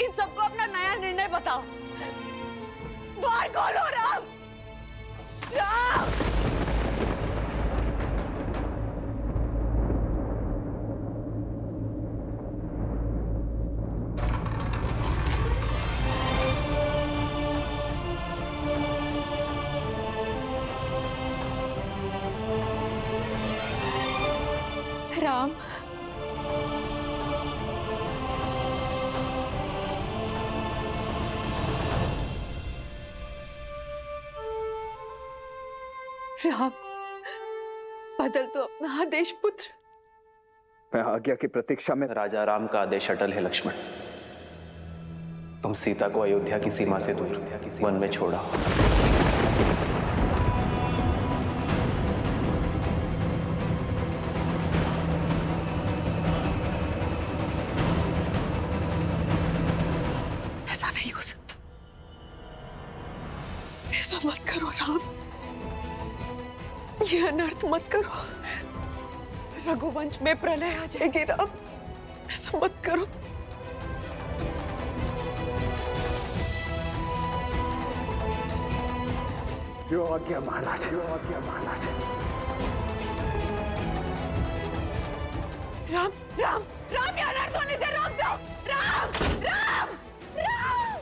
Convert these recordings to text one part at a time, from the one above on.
इन सबको अपना नया निर्णय बताओ। द्वार खोलो राम। राम राम राम बदल तो अपना आदेश पुत्र। मैं आज्ञा की प्रतीक्षा में। राजा राम का आदेश अटल है लक्ष्मण। तुम सीता को अयोध्या की सीमा से दूर वन में छोड़ा। ऐसा नहीं हो सकता। ऐसा मत करो राम। ये अनर्थ मत करो। रघुवंश में प्रलय आ जाएगी राम। ऐसा मत करो। जो आज्ञा महाराज, जो आज्ञा महाराज। राम राम राम, ये अनर्थ होने से रोक दो। राम राम राम।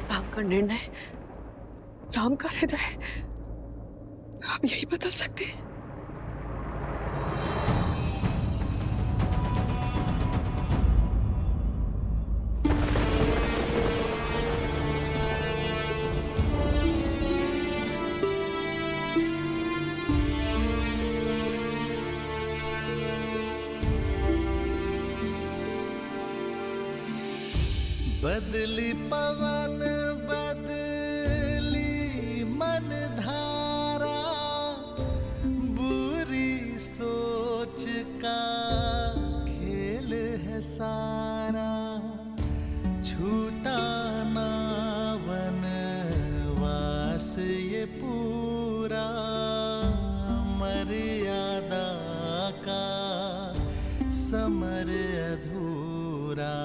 राम का निर्णय, राम का हृदय, आप यही बदल सकते हैं। बदली पवन बदली मन धारा, बुरी सोच का खेल है सारा। छूटा ना वनवास ये पूरा, मर्यादा का समर अधूरा।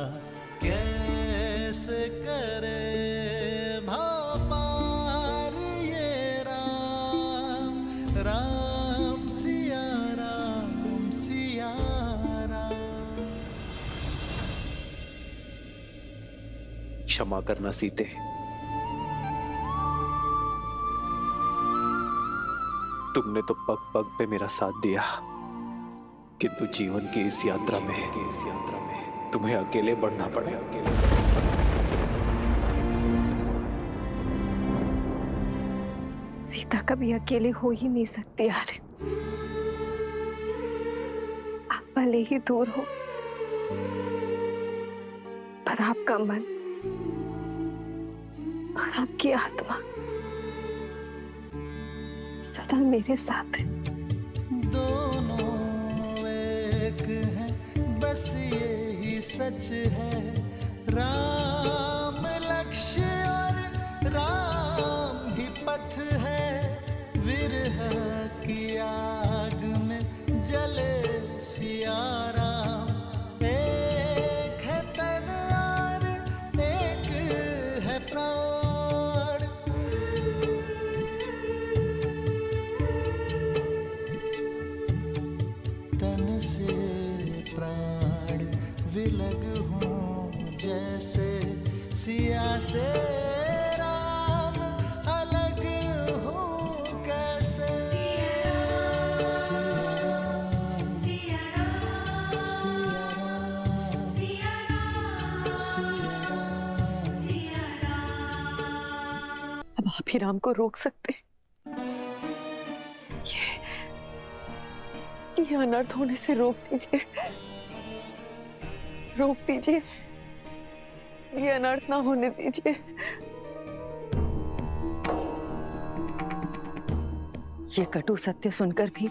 कैसे करे भाव पार ये राम, राम सिया राम सिया राम। क्षमा करना सीते। तुमने तो पग पग पे मेरा साथ दिया, किंतु जीवन की इस यात्रा में तुम्हें अकेले बढ़ना पड़े। सीता कभी अकेले हो ही नहीं सकती यार। आप भले ही दूर हो, पर आपका मन और आपकी आत्मा सदा मेरे साथ है। दोनों एक हैं, बस यही सच है। राम लक्ष्य और राम ही पथ है। विरह की आग में जले सिया राम। एक है तन और एक है प्राण। तन से प्राण विलग हूँ जैसे, सिया से राम अलग हूँ कैसे। सिया राम सिया राम सिया राम सिया राम सिया राम सिया राम। अब आप ही राम को रोक सकते हैं। ये अनर्थ होने से रोक दीजिए। रोक दीजिए। ये अनर्थ ना होने दीजिए। ये कटु सत्य सुनकर भी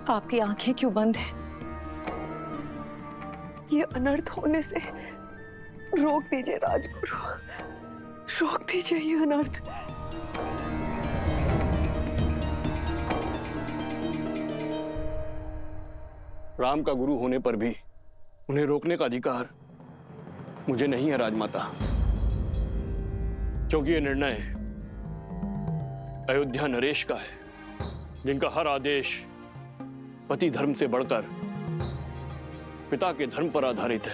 आपकी आंखें क्यों बंद हैं? ये अनर्थ होने से रोक दीजिए राजगुरु। रोक दीजिए ये अनर्थ। राम का गुरु होने पर भी उन्हें रोकने का अधिकार मुझे नहीं है राजमाता, क्योंकि यह निर्णय अयोध्या नरेश का है, जिनका हर आदेश पति धर्म से बढ़कर पिता के धर्म पर आधारित है।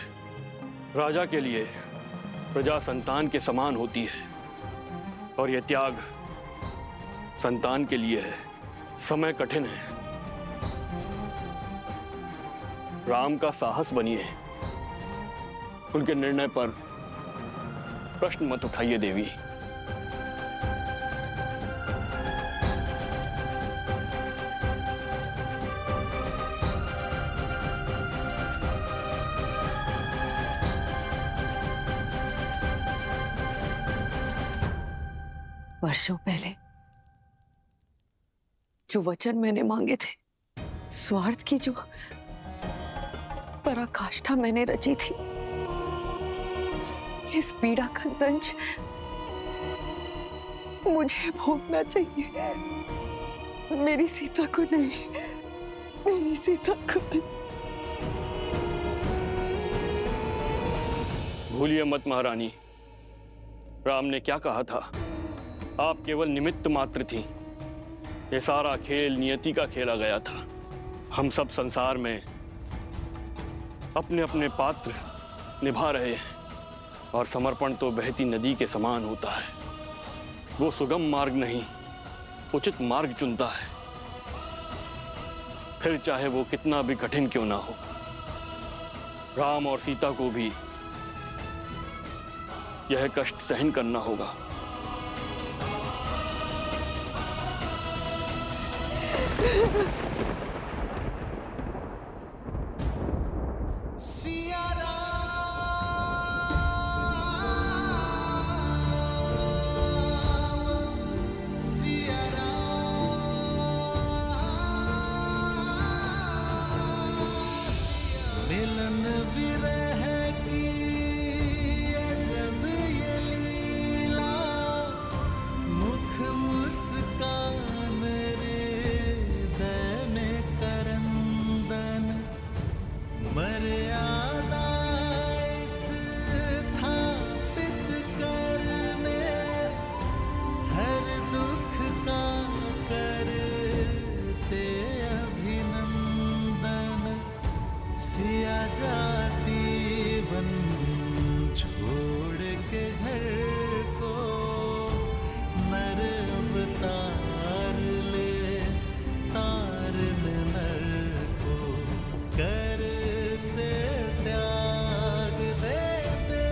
राजा के लिए प्रजा संतान के समान होती है और यह त्याग संतान के लिए है। समय कठिन है। राम का साहस बनिए, उनके निर्णय पर प्रश्न मत उठाइए देवी। वर्षों पहले जो वचन मैंने मांगे थे, स्वार्थ की जो पराकाष्ठा मैंने रची थी, इस पीड़ा का दंश मुझे भोगना चाहिए। मेरी सीता को नहीं, मेरी सीता को नहीं। भूलिए मत महारानी, राम ने क्या कहा था? आप केवल निमित्त मात्र थी। ये सारा खेल नियति का खेला गया था। हम सब संसार में अपने अपने पात्र निभा रहे हैं और समर्पण तो बहती नदी के समान होता है। वो सुगम मार्ग नहीं, उचित मार्ग चुनता है, फिर चाहे वो कितना भी कठिन क्यों ना हो। राम और सीता को भी यह कष्ट सहन करना होगा। मिलन विरह की अजब ये लीला, मुख मुस्कान हृदय में करंदन, मर्यादा स्थापित करने, हर दुख का करते अभिनंदन। सिया जाती वन छोड़ के घर को, नर अवतार ले तारन नर को, करते त्याग देते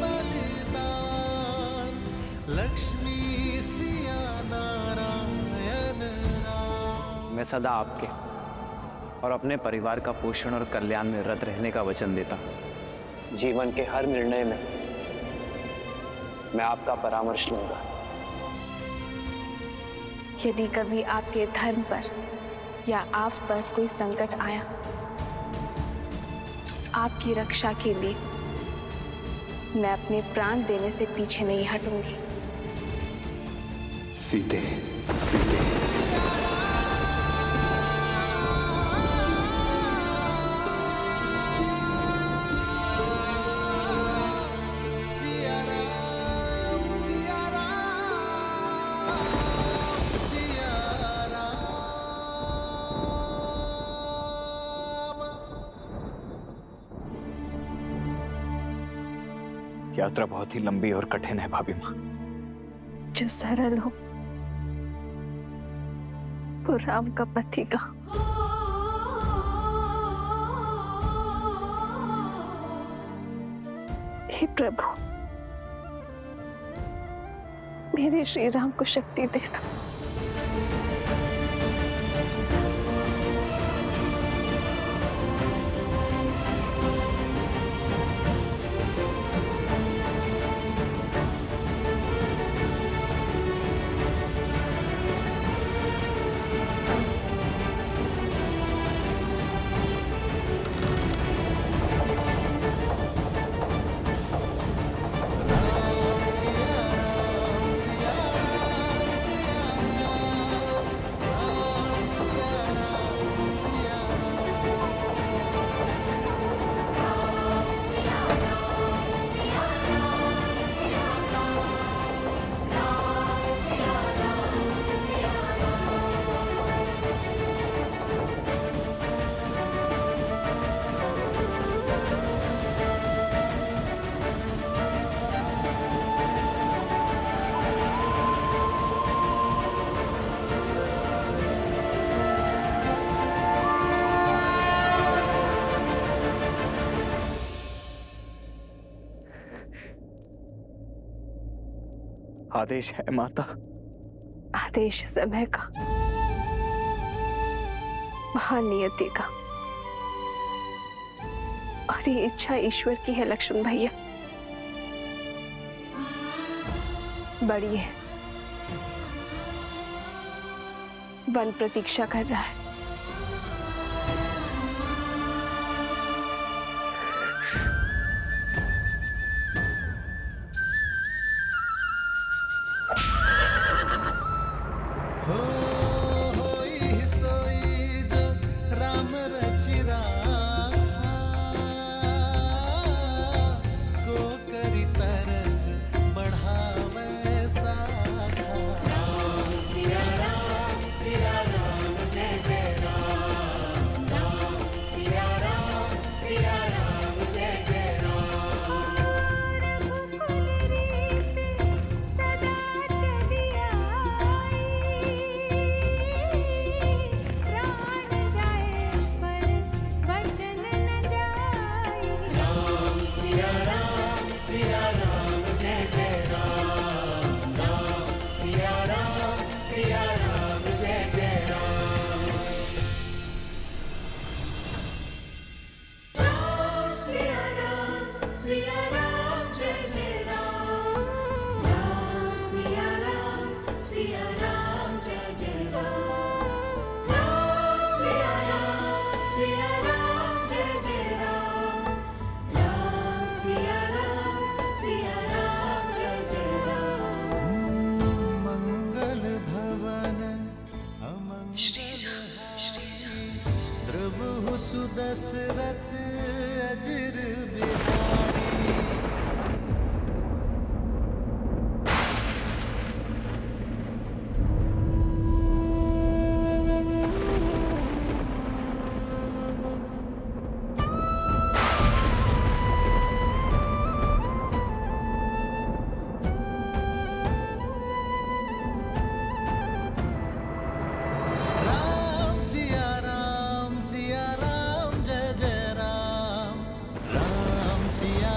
बलिदान, लक्ष्मी सिया नारायण राम। मैं सदा आपके और अपने परिवार का पोषण और कल्याण में रत रहने का वचन देता हूं। जीवन के हर निर्णय में मैं आपका परामर्श लूंगा। यदि कभी आपके धर्म पर या आप पर कोई संकट आया, आपकी रक्षा के लिए मैं अपने प्राण देने से पीछे नहीं हटूंगी। सीते, सीते। सिया राम, सिया राम, सिया राम। यात्रा बहुत ही लंबी और कठिन है भाभी माँ। जो सरल हो वो राम का पति का। हे प्रभु, मेरे श्री राम को शक्ति देना। आदेश है माता। आदेश समय का, महानियति का, और ये इच्छा ईश्वर की है लक्ष्मण भैया। बड़ी है, वन प्रतीक्षा कर रहा है। होई सोई जो राम रचि राखा, को करी तरक बढ़ावे साखा। राम सिया राम जय जय राम। राम सिया राम जय जय राम। रघुकुल रीत सदा चली आई, प्राण जाए पर वचन न जाए। राम सिया राम जय जय राम। राम सिया राम जय जय राम। राम सिया राम जय जय राम। राम सिया राम जय जय राम। राम सिया राम जय जय राम। राम सिया राम जय जय राम। मंगल भवन अमंगल द्रवहु सुदशरथ अजिर बिहारी। राम सिया राम जय जय राम। राम सिया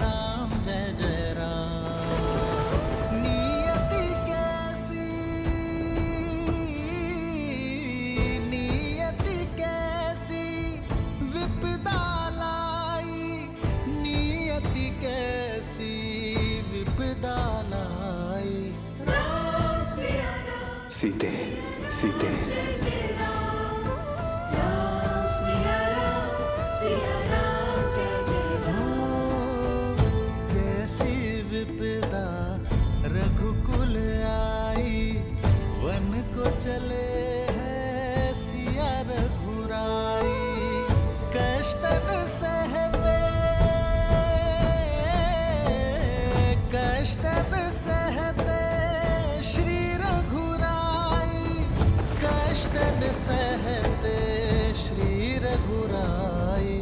राम जय जय राम। नियति कैसी विपदा लाई। नियति कैसी विपदा लाई। राम सिया राम सीते सीते कैसी विपदा रघुकुल आई। वन को चले हैं सिया रघुराई। कष्टन सहते श्री रघुराई। कष्टन सहते श्री रघुराई।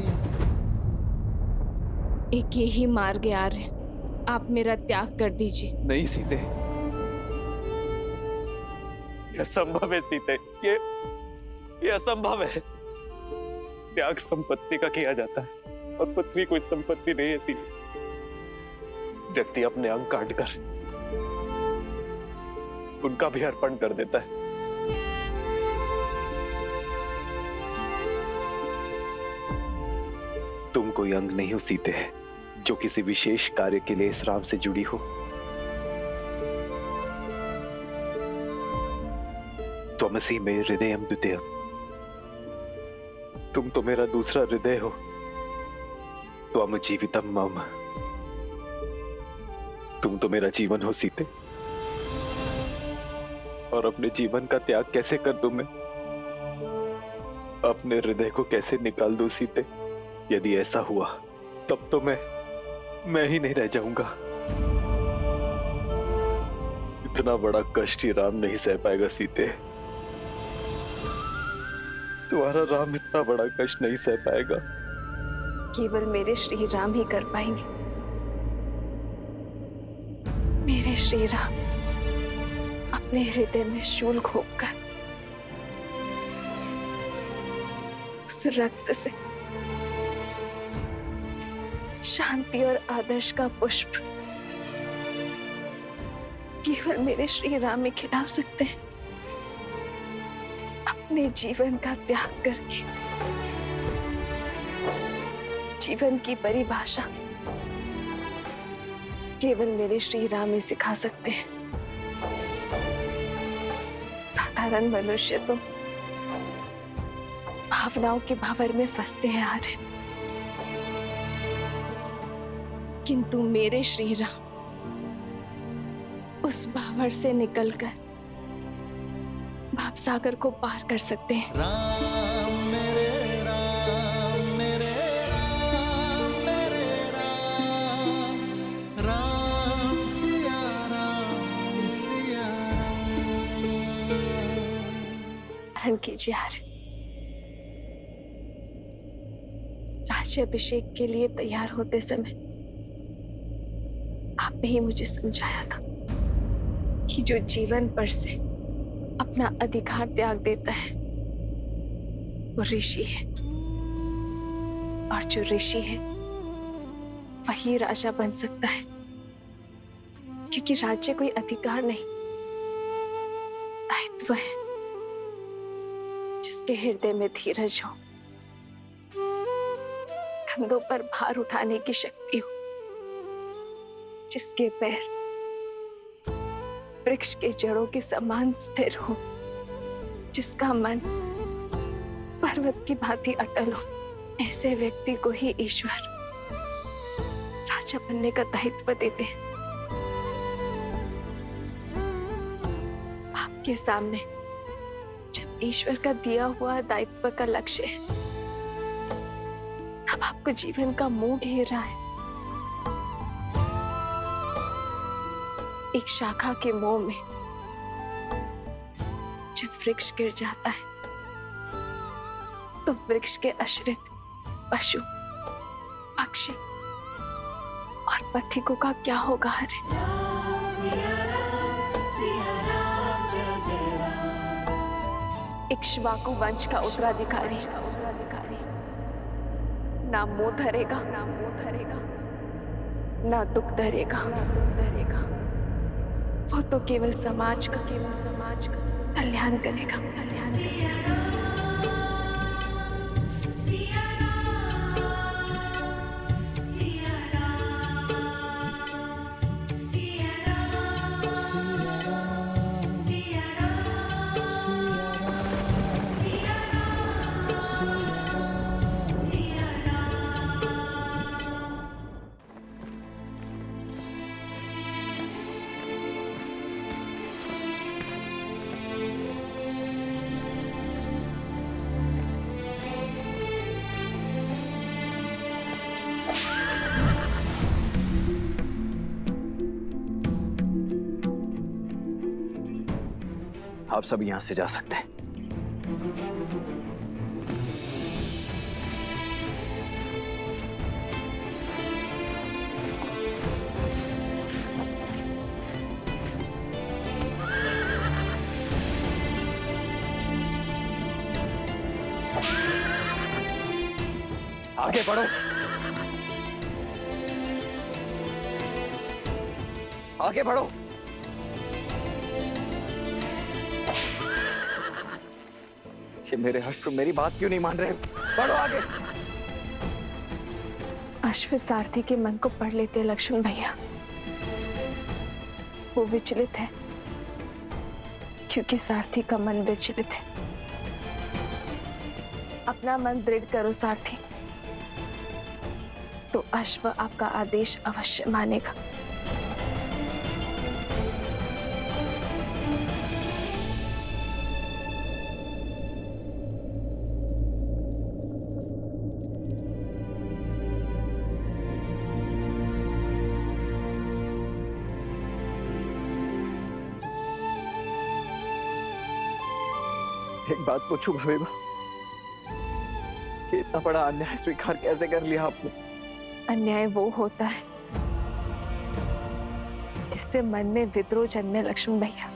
एक यही मार्ग है आर्य, आप मेरा त्याग कर दीजिए। नहीं सीते, यह संभव है सीते, ये असंभव है। त्याग संपत्ति का किया जाता है और पृथ्वी कोई संपत्ति नहीं है सीते। व्यक्ति अपने अंग काटकर उनका भी अर्पण कर देता है। तुम कोई अंग नहीं हो सीते, जो किसी विशेष कार्य के लिए इस राम से जुड़ी हो। त्वमसि मे हृदयम द्वितीयम्। तुम तो मेरा दूसरा हृदय हो। त्वम जीवितम मम। तुम तो मेरा जीवन हो सीते। और अपने जीवन का त्याग कैसे कर दूं मैं? अपने हृदय को कैसे निकाल दूं सीते? यदि ऐसा हुआ तब तो मैं ही नहीं रह जाऊंगा। इतना बड़ा कष्ट ही राम नहीं सह पाएगा सीते। तुम्हारा राम इतना बड़ा कष्ट नहीं सह पाएगा। केवल मेरे श्री राम ही कर पाएंगे। मेरे श्री राम अपने हृदय में शूल घोंपकर उस रक्त से शांति और आदर्श का पुष्प केवल मेरे श्री राम में खिला सकते हैं, अपने जीवन का त्याग करके। जीवन की परिभाषा केवल मेरे श्री राम ही सिखा सकते हैं। साधारण मनुष्य तो भावनाओं के भावर में फंसते हैं आर्य, किंतु मेरे श्री राम उस भावर से निकलकर भावसागर को पार कर सकते हैं। राम मेरे राम मेरे राम मेरे राम, राम सिया राम सिया राम। धारण कीजिए आर्य। राज्याभिषेक के लिए तैयार होते समय आपने ही मुझे समझाया था कि जो जीवन पर से अपना अधिकार त्याग देता है वो ऋषि है, और जो ऋषि है वही राजा बन सकता है, क्योंकि राज्य कोई अधिकार नहीं, दायित्व है। जिसके हृदय में धीरज हो, कंधों पर भार उठाने की शक्ति हो, जिसके पैर वृक्ष के जड़ों के समान स्थिर हो, जिसका मन पर्वत की भांति अटल हो, ऐसे व्यक्ति को ही ईश्वर राजा बनने का दायित्व देते हैं। आपके सामने जब ईश्वर का दिया हुआ दायित्व का लक्ष्य है, तब आपको जीवन का मोह घेर रहा है। एक शाखा के मोह में जब वृक्ष गिर जाता है तो वृक्ष के आश्रित पशु, पक्षी और पथिकों का क्या होगा? हरे इक्ष्वाकु वंश का उत्तराधिकारी ना मोह धरेगा, ना दुख धरेगा। वो तो केवल समाज का कल्याण करेगा। आप सब यहां से जा सकते हैं। आगे बढ़ो, आगे बढ़ो। ये मेरे अश्व मेरी बात क्यों नहीं मान रहे? बढ़ो आगे। अश्व सारथी के मन को पढ़ लेते लक्ष्मण भैया। वो विचलित है क्योंकि सारथी का मन विचलित है। अपना मन दृढ़ करो सारथी, तो अश्व आपका आदेश अवश्य मानेगा। एक बात पूछूं भवेबा, कि इतना बड़ा अन्याय स्वीकार कैसे कर लिया आपने? अन्याय वो होता है जिससे मन में विद्रोह जन्मे लक्ष्मण भैया।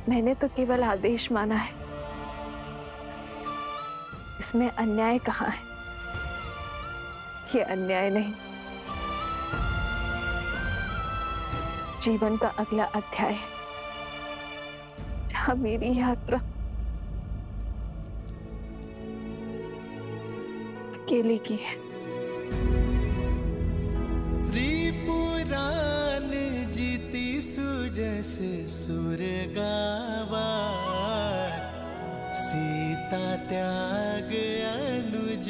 मैंने तो केवल आदेश माना है, इसमें अन्याय कहाँ है? ये अन्याय नहीं। जीवन का अगला अध्याय जहां मेरी यात्रा अकेले की है। रिपुरान जीती सुजैसे सुर गावा, सीता त्याग अनुज